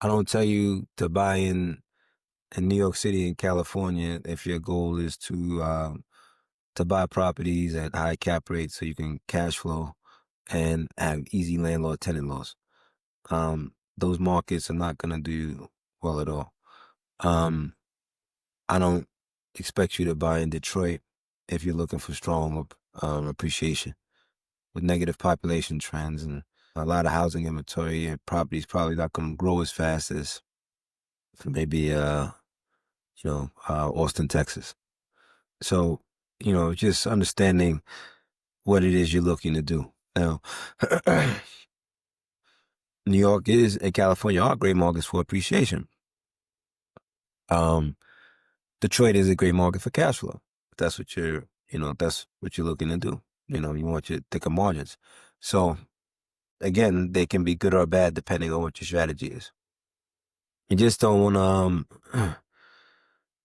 I don't tell you to buy in New York City and California if your goal is to buy properties at high cap rates so you can cash flow and have easy landlord tenant laws. Those markets are not gonna do well at all. Um, I don't expect you to buy in Detroit if you're looking for strong appreciation. With negative population trends and a lot of housing inventory, and property's probably not gonna grow as fast as maybe Austin, Texas. So, just understanding what it is you're looking to do. Now, New York is and California are great markets for appreciation. Um, Detroit is a great market for cash flow. That's what that's what you're looking to do. You want your thicker margins. So again, they can be good or bad depending on what your strategy is. You just don't want to,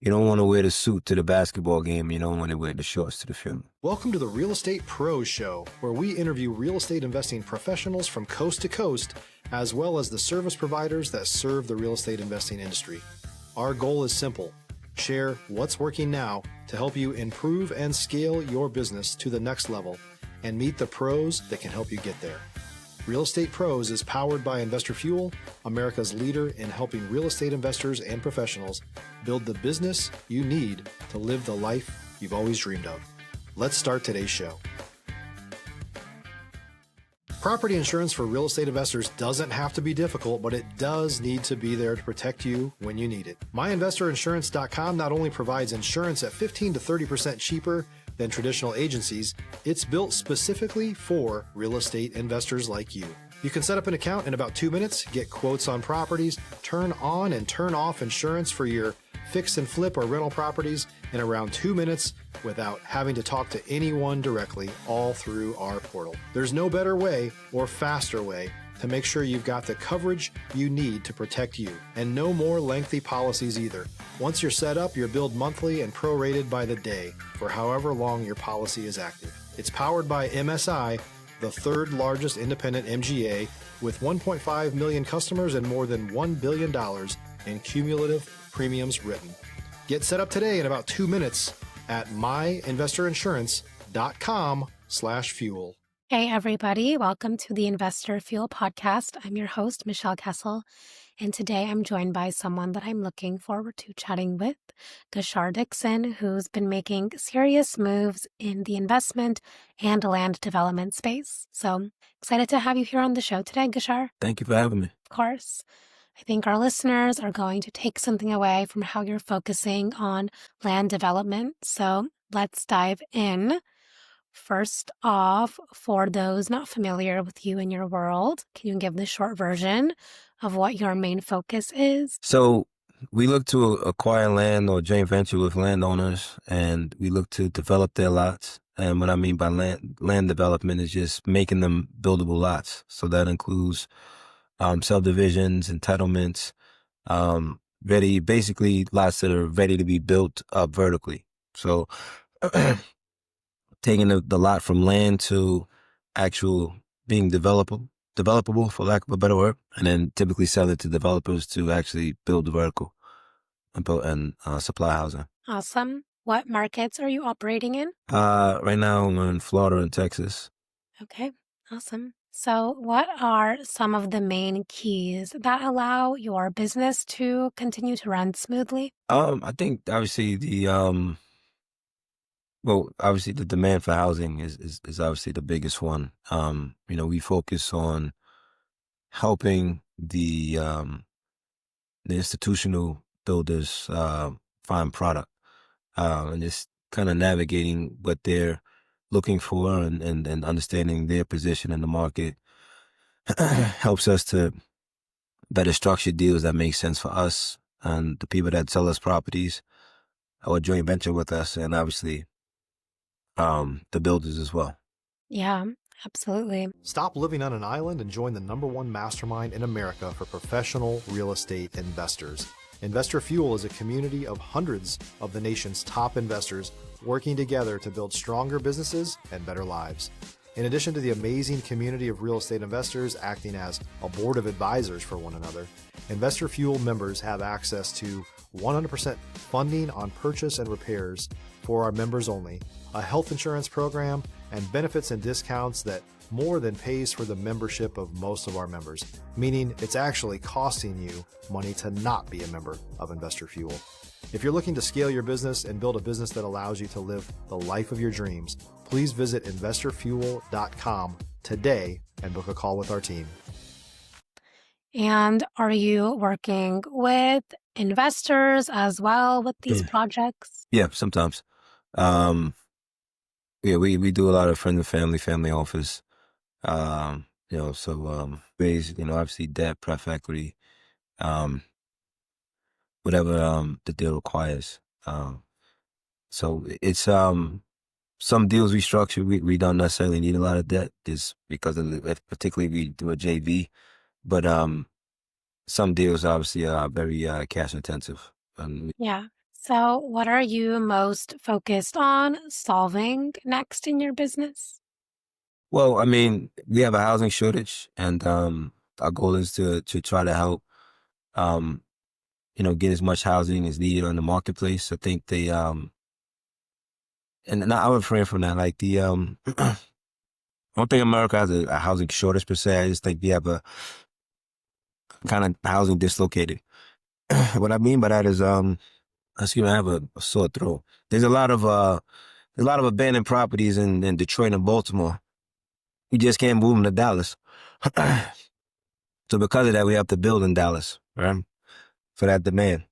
you don't want to wear the suit to the basketball game. You don't want to wear the shorts to the funeral. Welcome to the Real Estate Pros Show, where we interview real estate investing professionals from coast to coast, as well as the service providers that serve the real estate investing industry. Our goal is simple: share what's working now to help you improve and scale your business to the next level and meet the pros that can help you get there. Real Estate Pros is powered by Investor Fuel, America's leader in helping real estate investors and professionals build the business you need to live the life you've always dreamed of. Let's start today's show. Property insurance for real estate investors doesn't have to be difficult, but it does need to be there to protect you when you need it. MyInvestorInsurance.com not only provides insurance at 15 to 30% cheaper than traditional agencies, it's built specifically for real estate investors like you. You can set up an account in about 2 minutes, get quotes on properties, turn on and turn off insurance for your fix and flip or rental properties in around 2 minutes without having to talk to anyone directly, all through our portal. There's no better way or faster way to make sure you've got the coverage you need to protect you, and no more lengthy policies either. Once you're set up, you're billed monthly and prorated by the day for however long your policy is active. It's powered by MSI, the third largest independent MGA, with 1.5 million customers and more than $1 billion in cumulative premiums written. Get set up today in about 2 minutes at myinvestorinsurance.com/fuel. Hey, everybody. Welcome to the Investor Fuel podcast. I'm your host, Michelle Kessel, and today I'm joined by someone that I'm looking forward to chatting with, Gashar Dixon, who's been making serious moves in the investment and land development space. So excited to have you here on the show today, Gashar. Thank you for having me. Of course. I think our listeners are going to take something away from how you're focusing on land development. So let's dive in. First off, for those not familiar with you and your world, can you give the short version of what your main focus is? So we look to acquire land or joint venture with landowners, and we look to develop their lots. And what I mean by land development is just making them buildable lots. So that includes subdivisions, entitlements, basically lots that are ready to be built up vertically. So taking the lot from land to actual being developable, for lack of a better word, and then typically sell it to developers to actually build the vertical and supply housing. Awesome. What markets are you operating in? Right now I'm in Florida and Texas. Okay, awesome. So what are some of the main keys that allow your business to continue to run smoothly? I think obviously obviously the demand for housing is obviously the biggest one. We focus on helping the institutional builders find product and just kind of navigating what they're looking for and understanding their position in the market helps us to better structure deals that make sense for us and the people that sell us properties or joint venture with us, and obviously the builders as well. Yeah, absolutely. Stop living on an island and join the #1 mastermind in America for professional real estate investors. Investor Fuel is a community of hundreds of the nation's top investors working together to build stronger businesses and better lives. In addition to the amazing community of real estate investors acting as a board of advisors for one another, Investor Fuel members have access to 100% funding on purchase and repairs for our members only, a health insurance program, and benefits and discounts that more than pays for the membership of most of our members, meaning it's actually costing you money to not be a member of Investor Fuel. If you're looking to scale your business and build a business that allows you to live the life of your dreams, please visit investorfuel.com today and book a call with our team. And are you working with investors as well with these projects? Yeah, sometimes. Yeah, we do a lot of friends and family office. Ways, obviously debt, pref equity, whatever the deal requires. So it's some deals we structure, we don't necessarily need a lot of debt just because particularly we do a JV, but some deals obviously are very cash intensive. Yeah. So what are you most focused on solving next in your business? Well, I mean, we have a housing shortage, and our goal is to try to help, get as much housing as needed on the marketplace. I think and I refrain from that. Like I don't think America has a housing shortage per se. I just think we have a kind of housing dislocated. What I mean by that is, excuse me, I have a sore throat. There's a lot of abandoned properties in Detroit and Baltimore. You just can't move them to Dallas. So because of that, we have to build in Dallas, right? For that demand.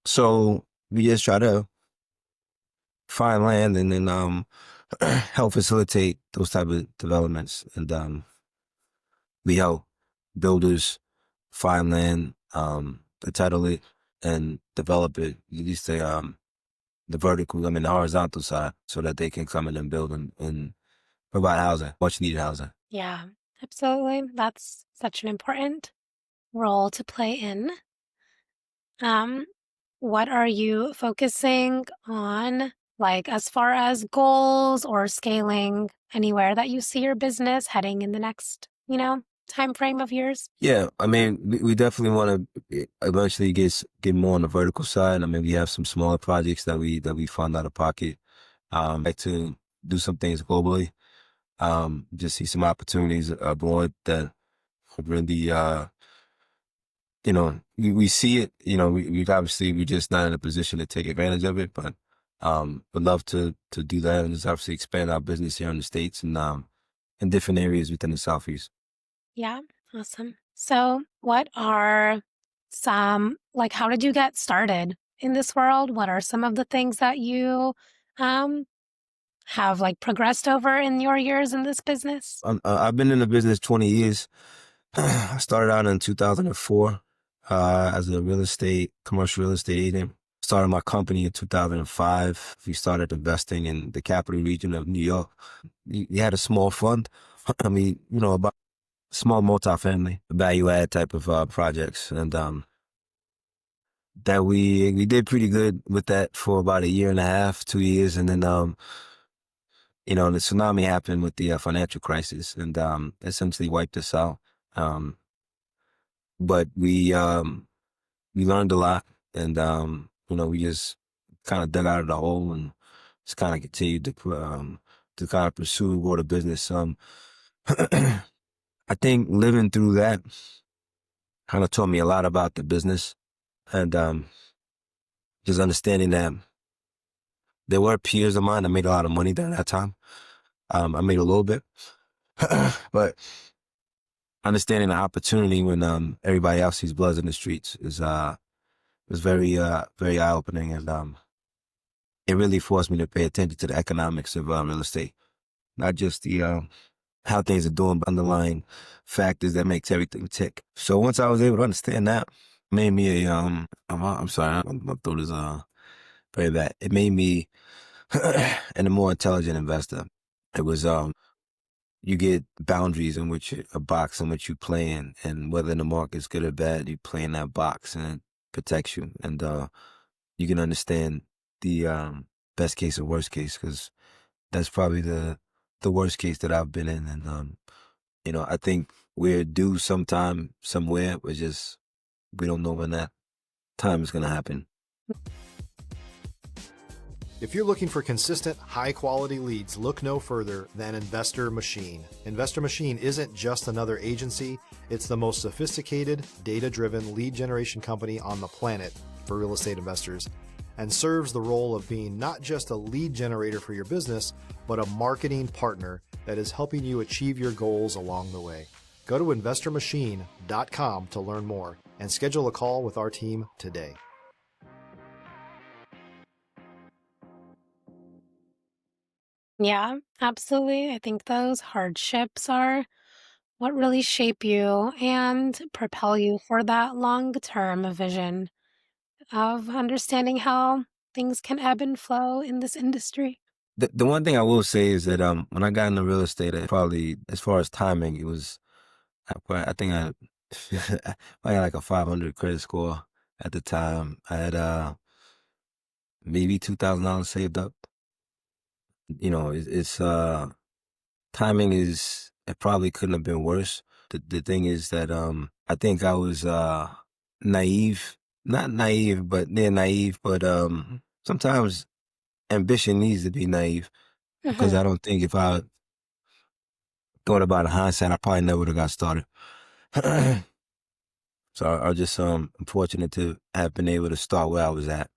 So we just try to find land and then help facilitate those type of developments. And we help builders find land, entitle it, and develop it. At least the vertical, the horizontal side, so that they can come in and build and provide housing, much needed housing. Yeah, absolutely. That's such an important role to play in. What are you focusing on, like as far as goals or scaling anywhere that you see your business heading in the next, time frame of yours? Yeah, I mean, we definitely want to eventually get more on the vertical side. I mean, we have some smaller projects that we fund out of pocket. Like to do some things globally. Just see some opportunities abroad that really, we see it. We obviously we're just not in a position to take advantage of it, but would love to do that and just obviously expand our business here in the States and in different areas within the Southeast. Yeah, awesome. So what are how did you get started in this world? What are some of the things that you have progressed over in your years in this business? I've been in the business 20 years. I started out in 2004 as a commercial real estate agent. Started my company in 2005. We started investing in the capital region of New York. We had a small fund. I mean, about small multifamily value add type of projects. And that we did pretty good with that for about a year and a half, 2 years. And then, the tsunami happened with the financial crisis and essentially wiped us out. But we learned a lot and, we just kind of dug out of the hole and just kind of continued to kind of pursue water business. I think living through that kind of taught me a lot about the business and just understanding that there were peers of mine that made a lot of money during that time. I made a little bit, but understanding the opportunity when everybody else sees bloods in the streets was very very eye opening, and it really forced me to pay attention to the economics of real estate, not just the how things are doing, but underlying factors that makes everything tick. So once I was able to understand that, it made me I'm sorry, my throat is very bad. It made me and a more intelligent investor. It was you get boundaries in which a box in which you play in, and whether the market's good or bad, you play in that box, and it protects you, and you can understand the best case and worst case, because that's probably the the worst case that I've been in, and I think we're due sometime somewhere. We don't know when that time is gonna happen. If you're looking for consistent, high-quality leads, look no further than Investor Machine. Investor Machine isn't just another agency, it's the most sophisticated, data-driven lead generation company on the planet for real estate investors, and serves the role of being not just a lead generator for your business, but a marketing partner that is helping you achieve your goals along the way. Go to investormachine.com to learn more and schedule a call with our team today. Yeah, absolutely. I think those hardships are what really shape you and propel you for that long-term vision of understanding how things can ebb and flow in this industry. The one thing I will say is that when I got into real estate, I probably, as far as timing, it was I think I had like a 500 credit score at the time. I had maybe $2,000 saved up. It's timing is, it probably couldn't have been worse. The thing is that I think I was naive, not naive, but near naive. But sometimes ambition needs to be naive, because Mhm. I don't think if I thought about it in hindsight, I probably never would have got started. So I was just fortunate to have been able to start where I was at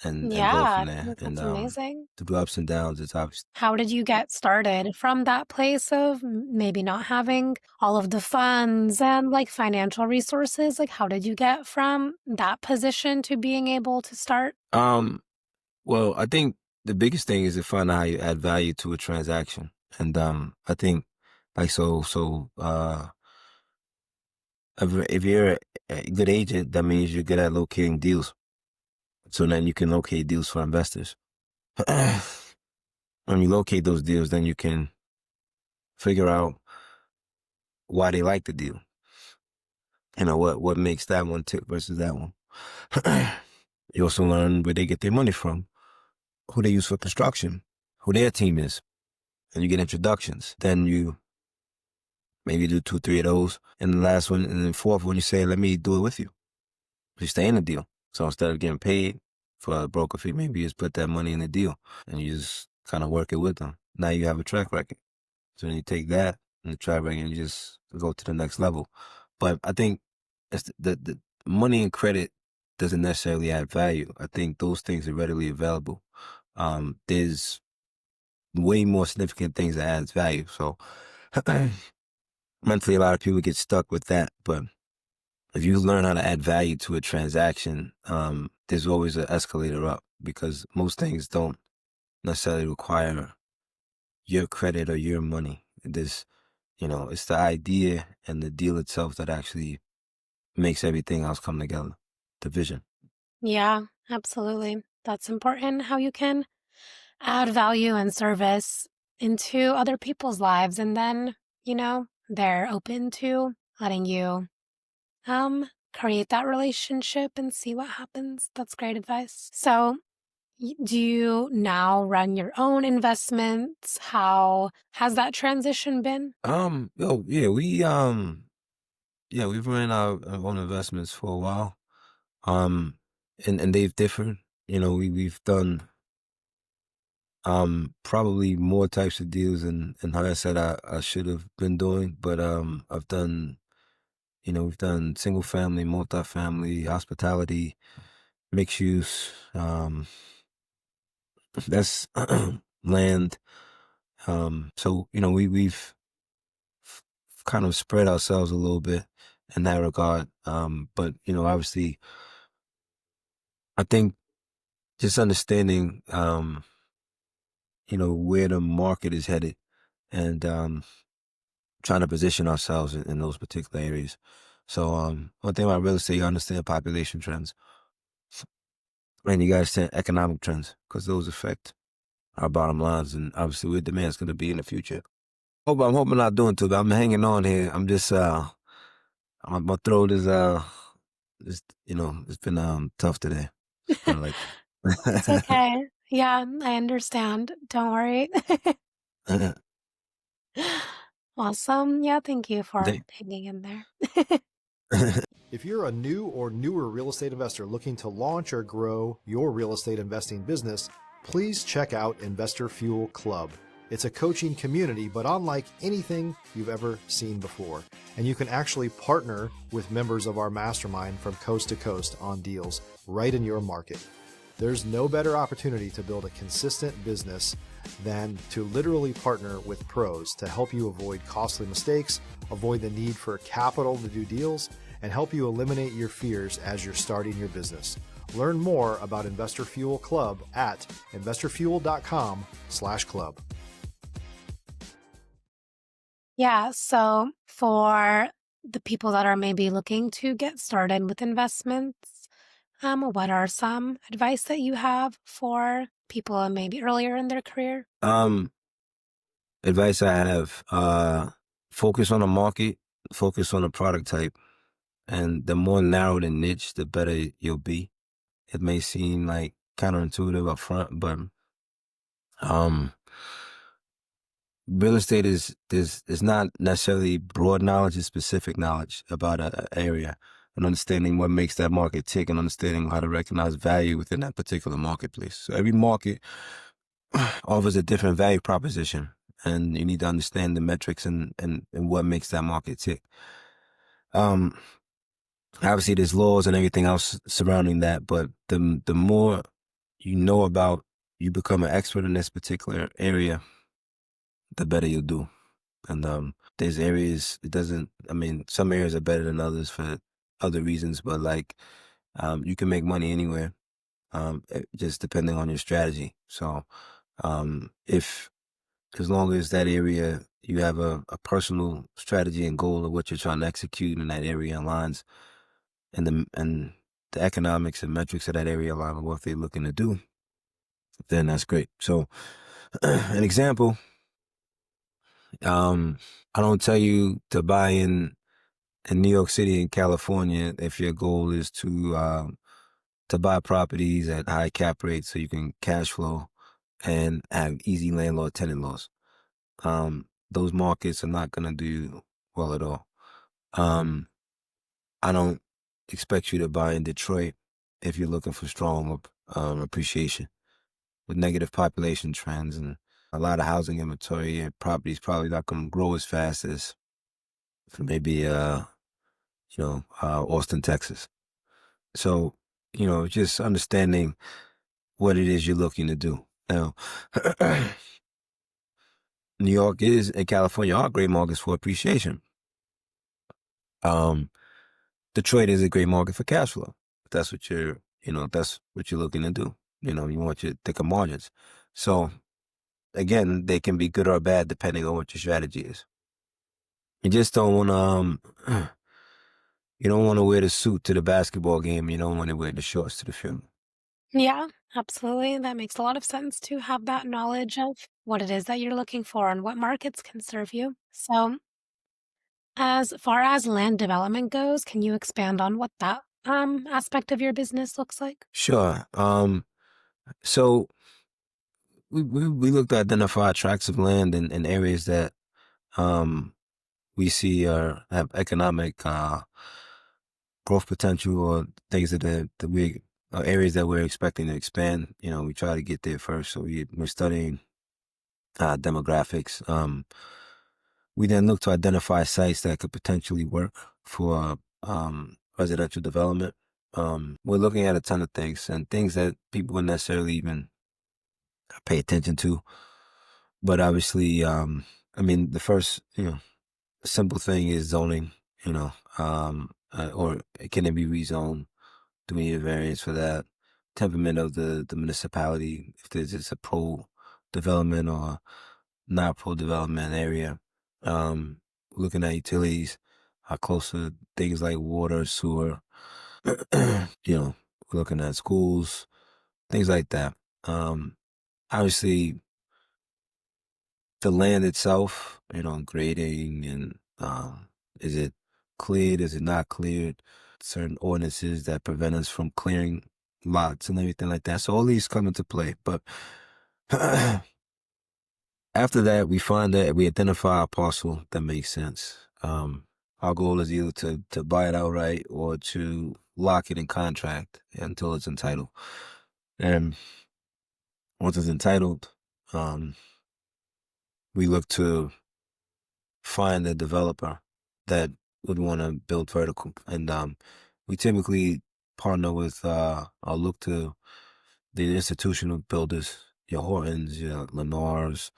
and go Yeah, from I there. think And that's amazing. through ups and downs, it's obvious. How did you get started from that place of maybe not having all of the funds and like financial resources? Like, how did you get from that position to being able to start? Well, I think the biggest thing is to find out how you add value to a transaction. And I think, like, if you're a good agent, that means you're good at locating deals. So then you can locate deals for investors. When you locate those deals, then you can figure out why they like the deal. What makes that one tick versus that one. You also learn where they get their money from, who they use for construction, who their team is, and you get introductions. Then you maybe do 2, 3 of those, and the last one, and then fourth one, you say, "Let me do it with you." You stay in the deal. So instead of getting paid for a broker fee, maybe you just put that money in the deal and you just kind of work it with them. Now you have a track record. So then you take that and the track record and you just go to the next level. But I think it's the money and credit doesn't necessarily add value. I think those things are readily available. There's way more significant things that adds value. So mentally, a lot of people get stuck with that. But if you learn how to add value to a transaction, there's always an escalator up, because most things don't necessarily require your credit or your money. It's the idea and the deal itself that actually makes everything else come together. The vision. Yeah, absolutely. That's important how you can add value and service into other people's lives. And then, they're open to letting you create that relationship and see what happens. That's great advice. So, do you now run your own investments? How has that transition been? Yeah, we've run our own investments for a while. Um, and they've differed. We've done probably more types of deals than how I said I should have been doing, but we've done single family, multifamily, hospitality, mixed use. That's land. So we've kind of spread ourselves a little bit in that regard. But obviously, I think just understanding where the market is headed, and trying to position ourselves in those particular areas. So one thing about real estate, you understand population trends, and you got to understand economic trends, because those affect our bottom lines and obviously where demand's going to be in the future. I'm hoping not doing too bad. I'm hanging on here. I'm just my throat is it's been tough today. It's kind of It's like okay. Yeah, I understand. Don't worry. Awesome. Yeah, thank you for They, hanging in there. If you're a new or newer real estate investor looking to launch or grow your real estate investing business, please check out Investor Fuel Club. It's a coaching community, but unlike anything you've ever seen before. And you can actually partner with members of our mastermind from coast to coast on deals right in your market. There's no better opportunity to build a consistent business than to literally partner with pros to help you avoid costly mistakes, avoid the need for capital to do deals, and help you eliminate your fears as you're starting your business. Learn more about Investor Fuel Club at investorfuel.com/club. Yeah, so for the people that are maybe looking to get started with investments, what are some advice that you have for people maybe earlier in their career? um, advice I have, focus on the market, focus on the product type, and the more narrow the niche, the better you'll be. It may seem like counterintuitive up front, but um, real estate is not necessarily broad knowledge, it's specific knowledge about a area and understanding what makes that market tick and understanding how to recognize value within that particular marketplace. So every market offers a different value proposition, and you need to understand the metrics and what makes that market tick. Um, Obviously there's laws and everything else surrounding that, but the more you know about, you become an expert in this particular area, the better you'll do. And there's areas it doesn't. I mean, some areas are better than others for other reasons, but like you can make money anywhere, just depending on your strategy. So if as long as that area you have a personal strategy and goal of what you're trying to execute in that area aligns, and the economics and metrics of that area align with what they're looking to do, then that's great. So an example, um, I don't tell you to buy in New York City and California if your goal is to buy properties at high cap rates so you can cash flow and have easy landlord tenant laws. Those markets are not going to do well at all. Um, I don't expect you to buy in Detroit if you're looking for strong appreciation with negative population trends and a lot of housing inventory, and properties probably not going to grow as fast as maybe Austin, Texas. So, just understanding what it is you're looking to do. Now, New York is and California are great markets for appreciation. Um, Detroit is a great market for cash flow. If that's what that's what you're looking to do. You want your thicker margins. So again, they can be good or bad depending on what your strategy is. You just don't want to, you don't want to wear the suit to the basketball game. You don't want to wear the shorts to the funeral. Yeah, absolutely. That makes a lot of sense to have that knowledge of what it is that you're looking for and what markets can serve you. So, as far as land development goes, can you expand on what that aspect of your business looks like? Sure. So we look to identify tracts of land in areas that um we see have economic growth potential, or things that we areas that we're expecting to expand. We try to get there first. So we're studying demographics. We then look to identify sites that could potentially work for residential development. We're looking at a ton of things and things that people wouldn't necessarily even pay attention to. But obviously, I mean, the first, simple thing is zoning, or can it be rezoned? Do we need a variance for that? Temperament of the municipality, if there's just a pro development or not pro development area. Looking at utilities, how close to things like water, sewer, looking at schools, things like that. Obviously, the land itself, grading and is it cleared, is it not cleared? Certain ordinances that prevent us from clearing lots and everything like that. So all these come into play. But After that, we find that we identify a parcel that makes sense. Our goal is either to buy it outright or to lock it in contract until it's entitled. And once it's entitled, we look to find a developer that would want to build vertical. And we typically partner with or look to the institutional builders, your Hortons, your Lennars,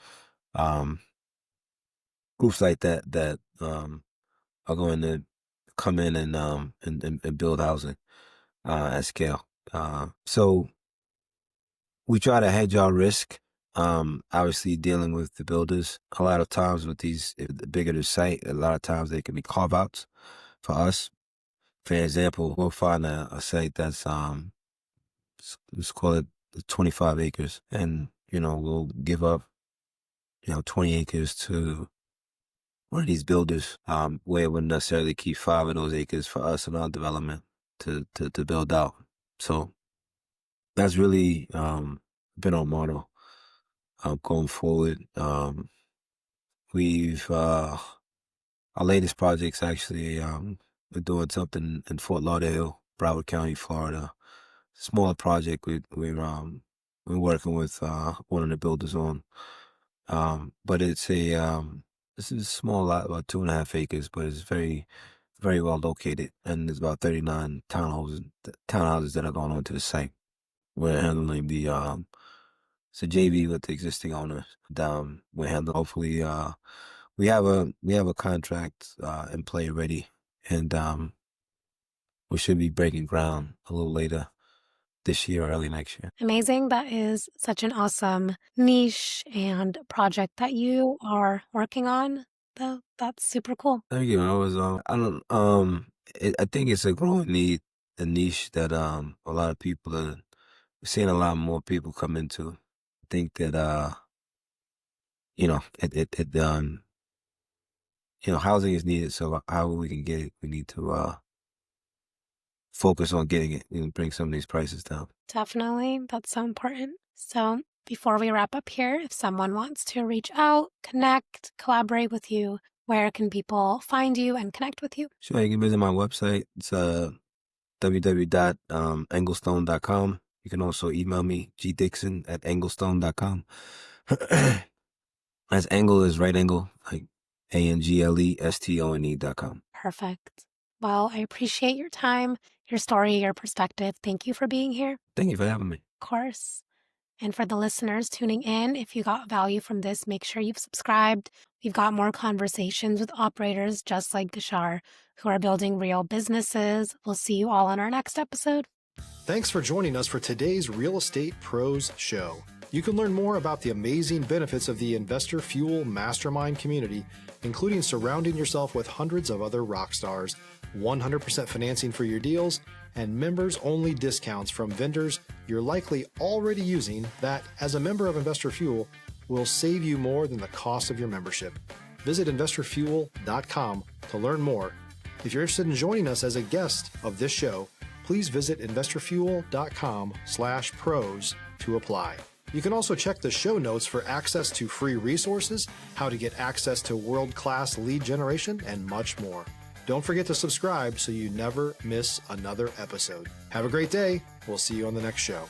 groups like that are going to come in and build housing at scale. So we try to hedge our risk. Obviously dealing with the builders. A lot of times with these, the bigger the site, a lot of times they can be carve outs for us. For example, we'll find a site that's let's call it 25 acres, and we'll give up 20 acres to one of these builders, where it wouldn't necessarily keep 5 of those acres for us in our development to build out. So that's really been our motto going forward. We've our latest projects actually, we're doing something in Fort Lauderdale, Broward County, Florida. Smaller project we're working with one of the builders on. But it's this is a small lot, about 2.5 acres, but it's very, very well located, and there's about 39 townhouses that are going onto the site. We're handling it's a JV with the existing owner. We're handling, hopefully, we have a contract in play already, and we should be breaking ground a little later this year or early next year. Amazing. That is such an awesome niche and project that you are working on. That's super cool. Thank you. I don't I think it's a growing need, a niche that a lot of people are we're seeing a lot more people come into. I think that housing is needed, so how we can get it, we need to focus on getting it and bring some of these prices down. Definitely. That's so important. So before we wrap up here, if someone wants to reach out, connect, collaborate with you, where can people find you and connect with you? Sure, you can visit my website. It's www.anglestone.com. You can also email me, gdixon@anglestone.com. That's angle is right angle, like ANGLESTONE.com. Perfect. Well, I appreciate your time, your story, your perspective. Thank you for being here. Thank you for having me. Of course. And for the listeners tuning in, if you got value from this, make sure you've subscribed. We've got more conversations with operators just like Gashar who are building real businesses. We'll see you all on our next episode. Thanks for joining us for today's Real Estate Pros Show. You can learn more about the amazing benefits of the Investor Fuel Mastermind community, including surrounding yourself with hundreds of other rock stars, 100% financing for your deals, and members-only discounts from vendors you're likely already using that, as a member of Investor Fuel, will save you more than the cost of your membership. Visit investorfuel.com to learn more. If you're interested in joining us as a guest of this show, please visit investorfuel.com/pros to apply. You can also check the show notes for access to free resources, how to get access to world-class lead generation, and much more. Don't forget to subscribe so you never miss another episode. Have a great day. We'll see you on the next show.